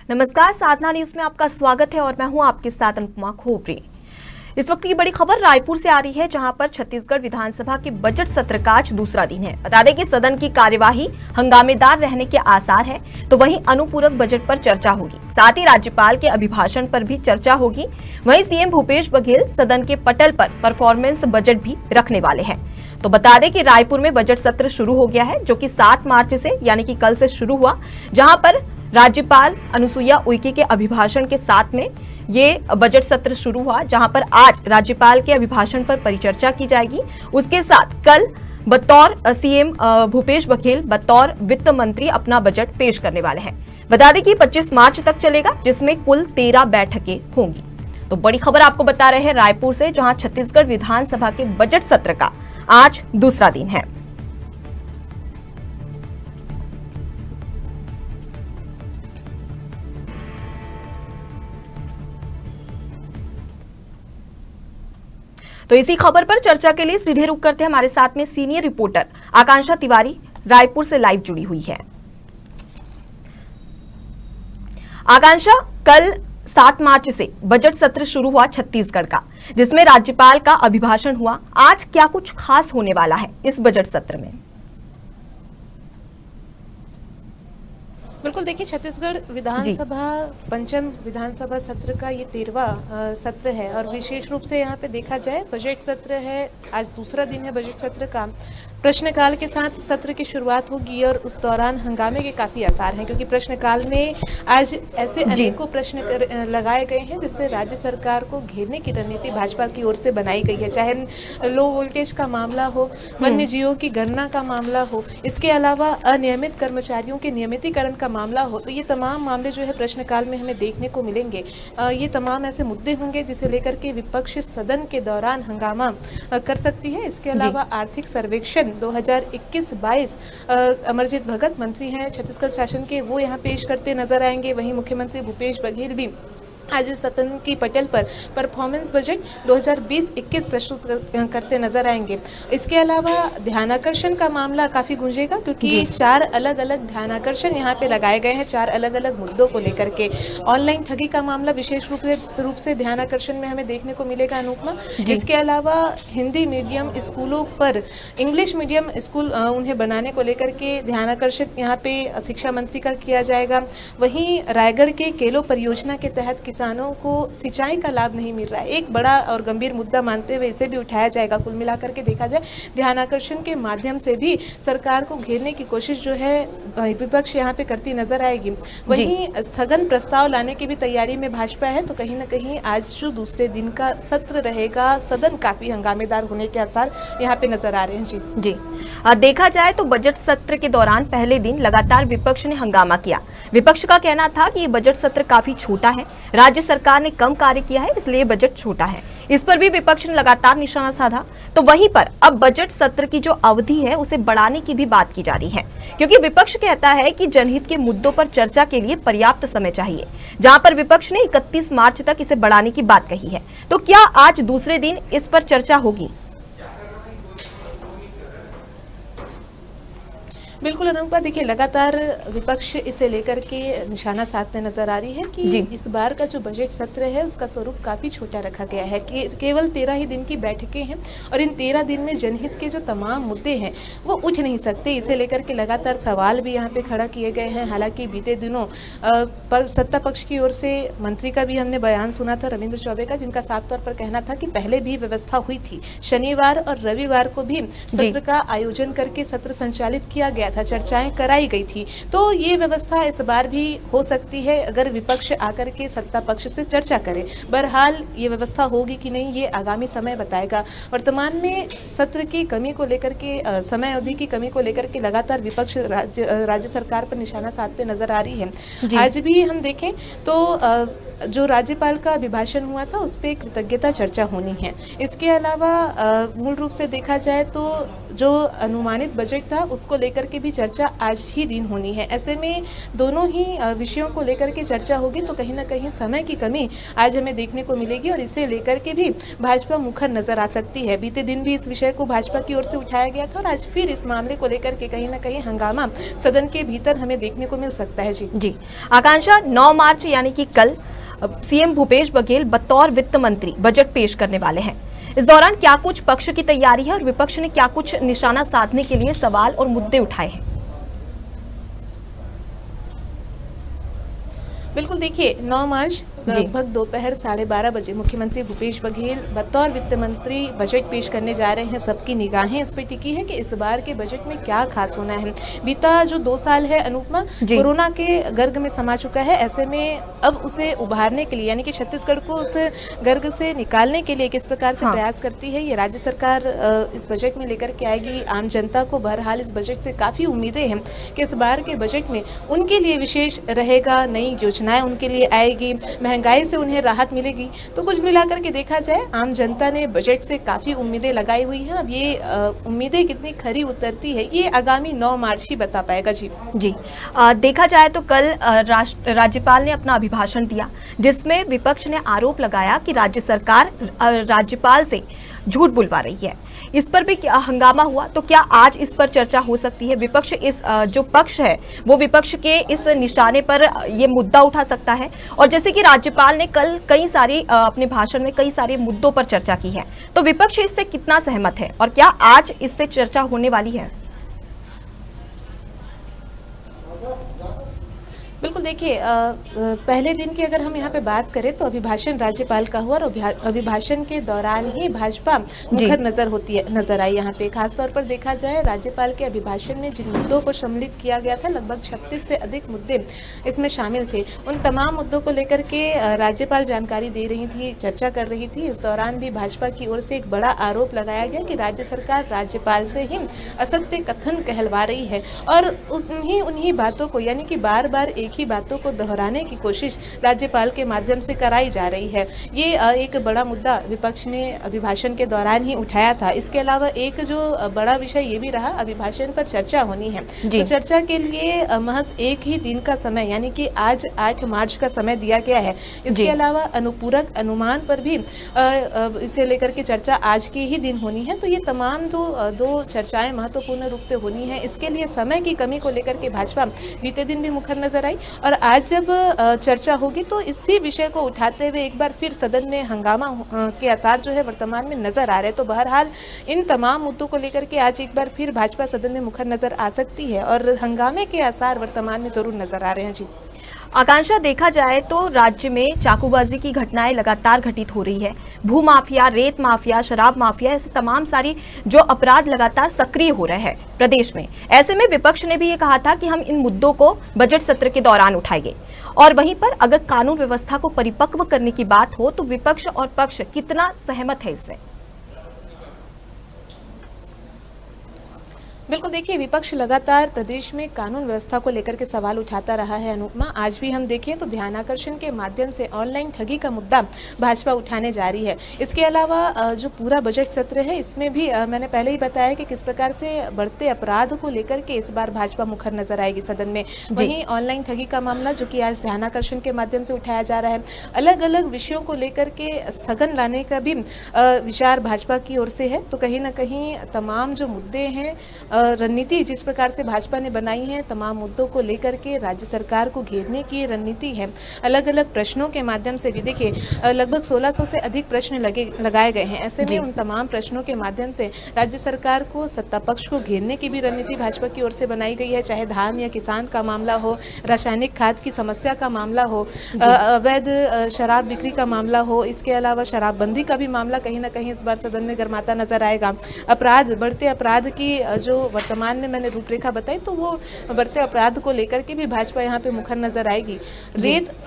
नमस्कार, साधना न्यूज में आपका स्वागत है और मैं हूं आपके साथ अनुपमा खोपरे। इस वक्त की बड़ी खबर रायपुर से आ रही है, जहां पर छत्तीसगढ़ विधानसभा के बजट सत्र का आज दूसरा दिन है। बता दें कि सदन की कार्यवाही हंगामेदार रहने के आसार है, तो वहीं अनुपूरक बजट पर चर्चा होगी। साथ ही राज्यपाल के अभिभाषण पर भी चर्चा होगी। वहीं सीएम भूपेश बघेल सदन के पटल पर परफॉर्मेंस बजट भी रखने वाले हैं। तो बता दें कि रायपुर में बजट सत्र शुरू हो गया है, जो कि 7 मार्च से यानी कि कल से शुरू हुआ, जहां पर राज्यपाल अनुसुईया उइके के अभिभाषण के साथ में ये बजट सत्र शुरू हुआ, जहां पर आज राज्यपाल के अभिभाषण पर परिचर्चा की जाएगी। उसके साथ कल बतौर सीएम भूपेश बघेल बतौर वित्त मंत्री अपना बजट पेश करने वाले हैं। बता दें कि 25 मार्च तक चलेगा, जिसमें कुल 13 बैठकें होंगी। तो बड़ी खबर आपको बता रहे हैं रायपुर से, जहां छत्तीसगढ़ विधानसभा के बजट सत्र का आज दूसरा दिन है। तो इसी खबर पर चर्चा के लिए सीधे रुक करते हैं, हमारे साथ में सीनियर रिपोर्टर आकांक्षा तिवारी रायपुर से लाइव जुड़ी हुई है। आकांक्षा, कल 7 मार्च से बजट सत्र शुरू हुआ छत्तीसगढ़ का, जिसमें राज्यपाल का अभिभाषण हुआ। आज क्या कुछ खास होने वाला है इस बजट सत्र में? बिल्कुल, देखिए, छत्तीसगढ़ विधानसभा पंचम विधानसभा सत्र का ये 13वां सत्र है और विशेष रूप से यहाँ पे देखा जाए बजट सत्र है। आज दूसरा दिन है बजट सत्र का। प्रश्नकाल के साथ सत्र की शुरुआत होगी और उस दौरान हंगामे के काफी आसार हैं, क्योंकि प्रश्नकाल में आज ऐसे अनेकों प्रश्न लगाए गए हैं जिससे राज्य सरकार को घेरने की रणनीति भाजपा की ओर से बनाई गई है। चाहे लो वोल्टेज का मामला हो, वन्य जीवों की गणना का मामला हो, इसके अलावा अनियमित कर्मचारियों के नियमितीकरण का मामला हो, तो ये तमाम मामले जो है प्रश्नकाल में हमें देखने को मिलेंगे। ये तमाम ऐसे मुद्दे होंगे जिसे लेकर के विपक्ष सदन के दौरान हंगामा कर सकती है। इसके अलावा आर्थिक सर्वेक्षण 2021-22 अमरजीत भगत मंत्री हैं छत्तीसगढ़ शासन के, वो यहाँ पेश करते नजर आएंगे। वहीं मुख्यमंत्री भूपेश बघेल भी आज सदन की पटल पर परफॉर्मेंस बजट 2020-21 प्रस्तुत करते नजर आएंगे। इसके अलावा ध्यानाकर्षण का मामला काफी गूंजेगा, क्योंकि 4 अलग अलग ध्यानाकर्षण यहाँ पे लगाए गए हैं 4 अलग अलग मुद्दों को लेकर के। ऑनलाइन ठगी का मामला विशेष रूप से ध्यानाकर्षण में हमें देखने को मिलेगा, अनुपमा। इसके अलावा हिंदी मीडियम स्कूलों पर इंग्लिश मीडियम स्कूल उन्हें बनाने को लेकर के ध्यानाकर्षित यहाँ पे शिक्षा मंत्री का किया जाएगा। वहीं रायगढ़ के केलो परियोजना के तहत किसानों को सिंचाई का लाभ नहीं मिल रहा है, एक बड़ा और गंभीर मुद्दा मानते हुए इसे भी उठाया जाएगा। कुल मिलाकर के देखा जाए ध्यानाकर्षण के माध्यम से भी सरकार को घेरने की कोशिश जो है विपक्ष यहाँ पे करती नजर आएगी। वहीं स्थगन प्रस्ताव लाने की भी तैयारी में भाजपा है, तो कहीं ना कहीं आज जो दूसरे दिन का सत्र रहेगा, सदन काफी हंगामेदार होने के आसार यहाँ पे नजर आ रहे हैं। जी देखा जाए तो बजट सत्र के दौरान पहले दिन लगातार विपक्ष ने हंगामा किया। विपक्ष का कहना था कि ये बजट सत्र काफी छोटा है, राज्य सरकार ने कम कार्य किया है, इसलिए बजट छोटा है। इस पर भी विपक्ष ने लगातार निशाना साधा। तो वहीं पर अब बजट सत्र की जो अवधि है उसे बढ़ाने की भी बात की जा रही है, क्योंकि विपक्ष कहता है कि जनहित के मुद्दों पर चर्चा के लिए पर्याप्त समय चाहिए, जहां पर विपक्ष ने 31 मार्च तक इसे बढ़ाने की बात कही है। तो क्या आज दूसरे दिन इस पर चर्चा होगी? बिल्कुल अनुपमा, देखिए, लगातार विपक्ष इसे लेकर के निशाना साधते नजर आ रही है कि इस बार का जो बजट सत्र है उसका स्वरूप काफी छोटा रखा गया है कि केवल 13 ही दिन की बैठकें हैं और इन 13 दिन में जनहित के जो तमाम मुद्दे हैं वो उठ नहीं सकते। इसे लेकर के लगातार सवाल भी यहाँ पे खड़ा किए गए हैं। हालांकि बीते दिनों सत्ता पक्ष की ओर से मंत्री का भी हमने बयान सुना था, रविंद्र चौबे का, जिनका साफ तौर पर कहना था कि पहले भी व्यवस्था हुई थी, शनिवार और रविवार को भी सत्र का आयोजन करके सत्र संचालित किया गया था, चर्चाएं कराई गई थी। तो ये व्यवस्था इस बार भी हो सकती है अगर विपक्ष आकर के सत्ता पक्ष से चर्चा करे। बहरहाल ये व्यवस्था होगी कि नहीं, ये आगामी समय बताएगा। वर्तमान में सत्र की कमी को लेकर के, समय अवधि की कमी को लेकर के लगातार विपक्ष राज्य सरकार पर निशाना साधते नजर आ रही है। आज भी हम देखें तो जो राज्यपाल का अभिभाषण हुआ था उस पर कृतज्ञता चर्चा होनी है। इसके अलावा मूल रूप से देखा जाए तो जो अनुमानित बजट था उसको लेकर के भी चर्चा आज ही दिन होनी है। ऐसे में दोनों ही विषयों को लेकर के चर्चा होगी तो कहीं ना कहीं समय की कमी आज हमें देखने को मिलेगी और इसे लेकर के भी भाजपा मुखर नजर आ सकती है। बीते दिन भी इस विषय को भाजपा की ओर से उठाया गया था और आज फिर इस मामले को लेकर के कहीं ना कहीं हंगामा सदन के भीतर हमें देखने को मिल सकता है। जी आकांक्षा, 9 मार्च यानी कि कल सीएम भूपेश बघेल बतौर वित्त मंत्री बजट पेश करने वाले हैं। इस दौरान क्या कुछ पक्ष की तैयारी है और विपक्ष ने क्या कुछ निशाना साधने के लिए सवाल और मुद्दे उठाए हैं? बिल्कुल, देखिए 9 मार्च लगभग दोपहर 12:30 बजे मुख्यमंत्री भूपेश बघेल बतौर वित्त मंत्री बजट पेश करने जा रहे हैं। सबकी निगाहें इस पे टिकी है कि इस बार के बजट में क्या खास होना है। बीता जो 2 साल है अनुपमा, कोरोना के गर्ग में समा चुका है। ऐसे में अब उसे उभारने के लिए यानी कि छत्तीसगढ़ को उस गर्ग से निकालने के लिए किस प्रकार से प्रयास करती है, ये राज्य सरकार इस बजट में लेकर के आएगी। आम जनता को बहरहाल इस बजट से काफ़ी उम्मीदें हैं कि इस बार के बजट में उनके लिए विशेष रहेगा, नई योजनाएं उनके लिए आएगी, महंगाई से उन्हें राहत मिलेगी। तो कुछ मिलाकर के देखा जाए आम जनता ने बजट से काफ़ी उम्मीदें लगाई हुई हैं। अब ये उम्मीदें कितनी खरी उतरती है ये आगामी 9 मार्च ही बता पाएगा। जी देखा जाए तो कल राज्यपाल ने अपना अभिभाषण दिया जिसमें विपक्ष ने आरोप लगाया कि राज्य सरकार राज्यपाल से झूठ बुलवा रही है। इस पर भी हंगामा हुआ, तो क्या आज इस पर चर्चा हो सकती है? विपक्ष इस जो पक्ष है वो विपक्ष के इस निशाने पर ये मुद्दा उठा सकता है। और जैसे कि राज्यपाल ने कल कई सारी अपने भाषण में कई सारे मुद्दों पर चर्चा की है, तो विपक्ष इससे कितना सहमत है और क्या आज इससे चर्चा होने वाली है? बिल्कुल, देखिए पहले दिन की अगर हम यहाँ पे बात करें तो अभिभाषण राज्यपाल का हुआ और अभिभाषण के दौरान ही भाजपा मुखर नजर आई। यहाँ पे खासतौर पर देखा जाए राज्यपाल के अभिभाषण में जिन मुद्दों को सम्मिलित किया गया था, लगभग 36 से अधिक मुद्दे इसमें शामिल थे। उन तमाम मुद्दों को लेकर के राज्यपाल जानकारी दे रही थी, चर्चा कर रही थी। इस दौरान भी भाजपा की ओर से एक बड़ा आरोप लगाया गया कि राज्य सरकार राज्यपाल से ही असत्य कथन कहलवा रही है और उन्हीं बातों को यानी कि बार बार एक ही बातों को दोहराने की कोशिश राज्यपाल के माध्यम से कराई जा रही है। ये एक बड़ा मुद्दा विपक्ष ने अभिभाषण के दौरान ही उठाया था। इसके अलावा एक जो बड़ा विषय ये भी रहा, अभिभाषण पर चर्चा होनी है, तो चर्चा के लिए महज एक ही दिन का समय यानी कि आज 8 मार्च का समय दिया गया है। इसके अलावा अनुपूरक अनुमान पर भी इसे लेकर के चर्चा आज के ही दिन होनी है। तो ये तमाम दो चर्चाएं महत्वपूर्ण रूप से होनी है। इसके लिए समय की कमी को लेकर के भाजपा बीते दिन भी मुखर नजर आई और आज जब चर्चा होगी तो इसी विषय को उठाते हुए एक बार फिर सदन में हंगामा के आसार जो है वर्तमान में नजर आ रहे हैं। तो बहरहाल इन तमाम मुद्दों को लेकर के आज एक बार फिर भाजपा सदन में मुखर नजर आ सकती है और हंगामे के आसार वर्तमान में जरूर नजर आ रहे हैं। जी आकांक्षा, देखा जाए तो राज्य में चाकूबाजी की घटनाएं लगातार घटित हो रही है। भू माफिया, रेत माफिया, शराब माफिया, ऐसे तमाम सारी जो अपराध लगातार सक्रिय हो रहे हैं प्रदेश में। ऐसे में विपक्ष ने भी ये कहा था कि हम इन मुद्दों को बजट सत्र के दौरान उठाएंगे। और वहीं पर अगर कानून व्यवस्था को परिपक्व करने की बात हो तो विपक्ष और पक्ष कितना सहमत है इससे? बिल्कुल, देखिए विपक्ष लगातार प्रदेश में कानून व्यवस्था को लेकर के सवाल उठाता रहा है अनुपमा। आज भी हम देखें तो ध्यानाकर्षण के माध्यम से ऑनलाइन ठगी का मुद्दा भाजपा उठाने जा रही है। इसके अलावा जो पूरा बजट सत्र है इसमें भी मैंने पहले ही बताया कि किस प्रकार से बढ़ते अपराध को लेकर के इस बार भाजपा मुखर नजर आएगी सदन में। वहीं ऑनलाइन ठगी का मामला जो कि आज ध्यानाकर्षण के माध्यम से उठाया जा रहा है, अलग अलग विषयों को लेकर के स्थगन लाने का भी विचार भाजपा की ओर से है। तो कहीं ना कहीं तमाम जो मुद्दे हैं, रणनीति जिस प्रकार से भाजपा ने बनाई है, तमाम मुद्दों को लेकर के राज्य सरकार को घेरने की रणनीति है। अलग अलग प्रश्नों के माध्यम से भी देखिए लगभग 1600 से अधिक प्रश्न लगाए गए हैं। ऐसे में उन तमाम प्रश्नों के माध्यम से राज्य सरकार को सत्ता पक्ष को घेरने की भी रणनीति भाजपा की ओर से बनाई गई है। चाहे धान या किसान का मामला हो, रासायनिक खाद की समस्या का मामला हो, अवैध शराब बिक्री का मामला हो, इसके अलावा शराबबंदी का भी मामला कहीं ना कहीं इस बार सदन में गर्माता नजर आएगा। अपराध, बढ़ते अपराध की जो वर्तमान में मैंने रूपरेखा बताई, तो वो बढ़ते अपराध को लेकर के भी भाजपा यहाँ पे मुखर नजर आएगी।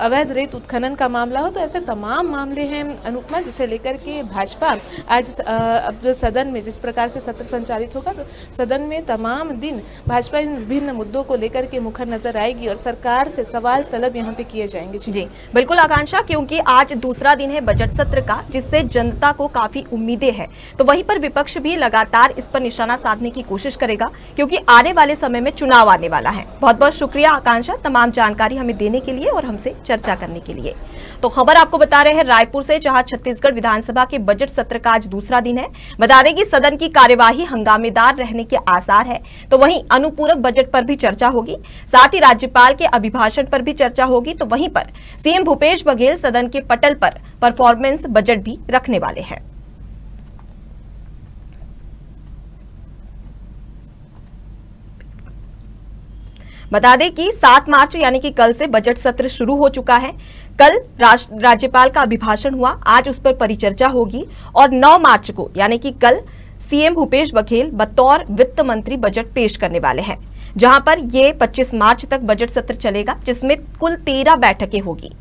अवैध रेत उत्खनन का मामला हो, तो ऐसे तमाम मामले हैं अनुपमा, जिसे लेकर के भाजपा आज अब सदन में जिस प्रकार से सत्र संचालित होगा, तो सदन में तमाम दिन भाजपा इन विभिन्न मुद्दों को लेकर के मुखर नजर आएगी और सरकार से सवाल तलब यहाँ पे किए जाएंगे। जी बिल्कुल आकांक्षा, क्योंकि आज दूसरा दिन है बजट सत्र का, जिससे जनता को काफी उम्मीदें हैं, तो वहीं पर विपक्ष भी लगातार इस पर निशाना साधने की कोशिश करेगा, क्योंकि आने वाले समय में चुनाव आने वाला है। बहुत बहुत शुक्रिया आकांक्षा तमाम जानकारी हमें देने के लिए और हमसे चर्चा करने के लिए। तो खबर आपको बता रहे हैं रायपुर से, जहां छत्तीसगढ़ विधानसभा के बजट सत्र का आज दूसरा दिन है। बता दें कि सदन की कार्यवाही हंगामेदार रहने के आसार है, तो वहीं अनुपूरक बजट पर भी चर्चा होगी, साथ ही राज्यपाल के अभिभाषण पर भी चर्चा होगी। तो वहीं पर सीएम भूपेश बघेल सदन के पटल पर परफॉर्मेंस बजट भी रखने वाले हैं। बता दें कि 7 मार्च यानी कि कल से बजट सत्र शुरू हो चुका है। कल राज्यपाल का अभिभाषण हुआ, आज उस पर परिचर्चा होगी और 9 मार्च को यानी कि कल सीएम भूपेश बघेल बतौर वित्त मंत्री बजट पेश करने वाले हैं, जहां पर ये 25 मार्च तक बजट सत्र चलेगा, जिसमें कुल 13 बैठकें होगी।